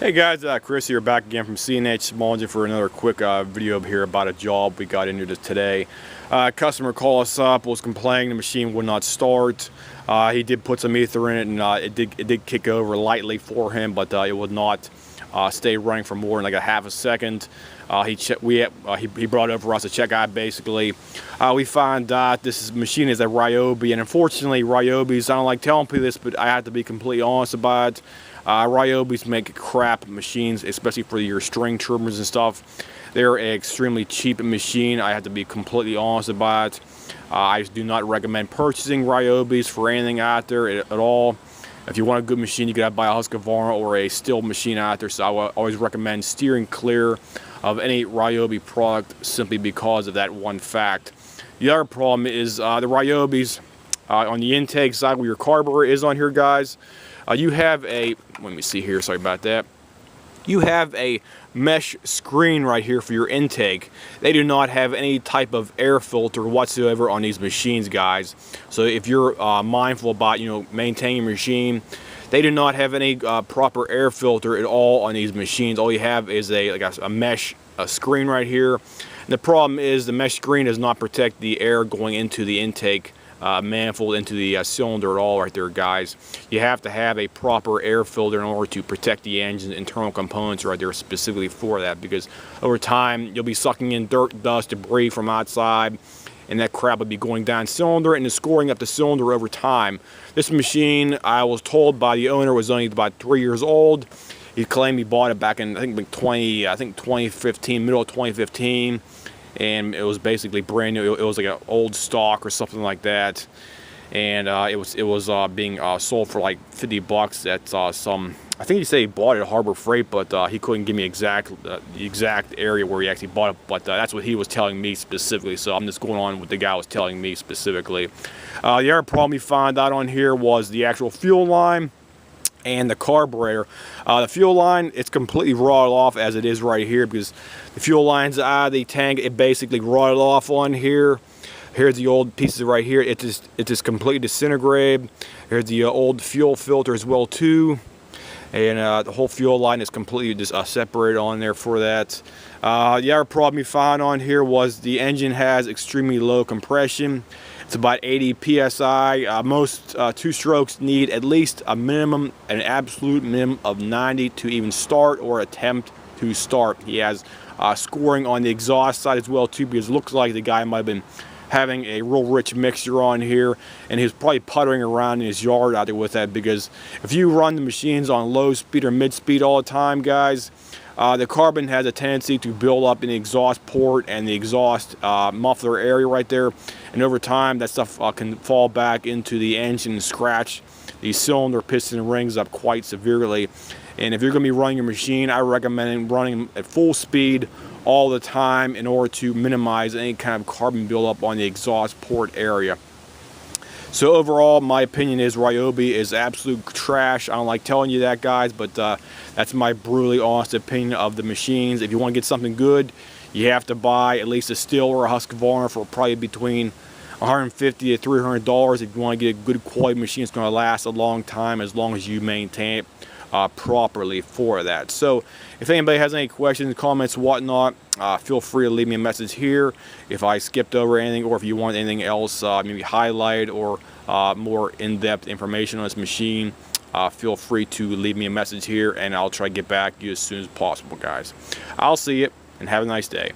Hey guys, Chris here, back again from CNH Smallengine for another quick video here about a job we got into today. Customer called us up, was complaining the machine would not start. He did put some ether in it, and it did kick over lightly for him, but it would not stay running for more than like a half a second. He brought it over for us to check out. Basically, we found out this machine is a Ryobi, and unfortunately, Ryobis, I don't like telling people this, but I have to be completely honest about it. Ryobis make crap machines, especially for your string trimmers and stuff. They're an extremely cheap machine. I have to be completely honest about it. I do not recommend purchasing Ryobis for anything out there at all. If you want a good machine, you gotta buy a Husqvarna or a Stihl machine out there. So I always recommend steering clear of any Ryobi product simply because of that one fact. The other problem is the Ryobis on the intake side where your carburetor is on here, guys. You have a, let me see here, sorry about that. You have a mesh screen right here for your intake. They do not have any type of air filter whatsoever on these machines, guys. So if you're mindful about, maintaining your machine, they do not have any proper air filter at all on these machines. All you have is a mesh screen right here. And the problem is the mesh screen does not protect the air going into the intake manifold, into the cylinder at all right there, guys. You have to have a proper air filter in order to protect the engine's internal components right there specifically for that, because over time you'll be sucking in dirt, dust, debris from outside, and that crap will be going down cylinder and is scoring up the cylinder over time. This machine, I was told by the owner, was only about 3 years old. He claimed he bought it back in I think 2015, middle of 2015. And it was basically brand new. It was like an old stock or something like that, and it was being sold for like 50 bucks at some. I think he said he bought it at Harbor Freight, but he couldn't give me the exact area where he actually bought it. But that's what he was telling me specifically. So I'm just going on what the guy was telling me specifically. The other problem we found out on here was the actual fuel line and the carburetor. The fuel line, it's completely rotted off as it is right here, because the fuel line's out of the tank. It basically rotted off on here. Here's the old pieces right here. It just completely disintegrated. Here's the old fuel filter as well too, and the whole fuel line is completely just separated on there for that. The other problem we found on here was the engine has extremely low compression. It's about 80 psi. Most two-strokes need at least an absolute minimum of 90 to even start or attempt to start. He has scoring on the exhaust side as well too, because it looks like the guy might have been having a real rich mixture on here, and he was probably puttering around in his yard out there with that, because if you run the machines on low speed or mid speed all the time, guys, the carbon has a tendency to build up in the exhaust port and the exhaust muffler area right there, and over time that stuff can fall back into the engine and scratch the cylinder piston rings up quite severely. And if you're going to be running your machine, I recommend running at full speed all the time in order to minimize any kind of carbon buildup on the exhaust port area. So overall, my opinion is Ryobi is absolute trash. I don't like telling you that, guys, but that's my brutally honest opinion of the machines. If you want to get something good, you have to buy at least a Stihl or a Husqvarna for probably between $150 to $300. If you want to get a good quality machine, it's going to last a long time as long as you maintain it properly for that. So if anybody has any questions, comments, whatnot, feel free to leave me a message here if I skipped over anything, or if you want anything else maybe highlight or more in-depth information on this machine, feel free to leave me a message here, and I'll try to get back to you as soon as possible, guys. I'll see you, and have a nice day.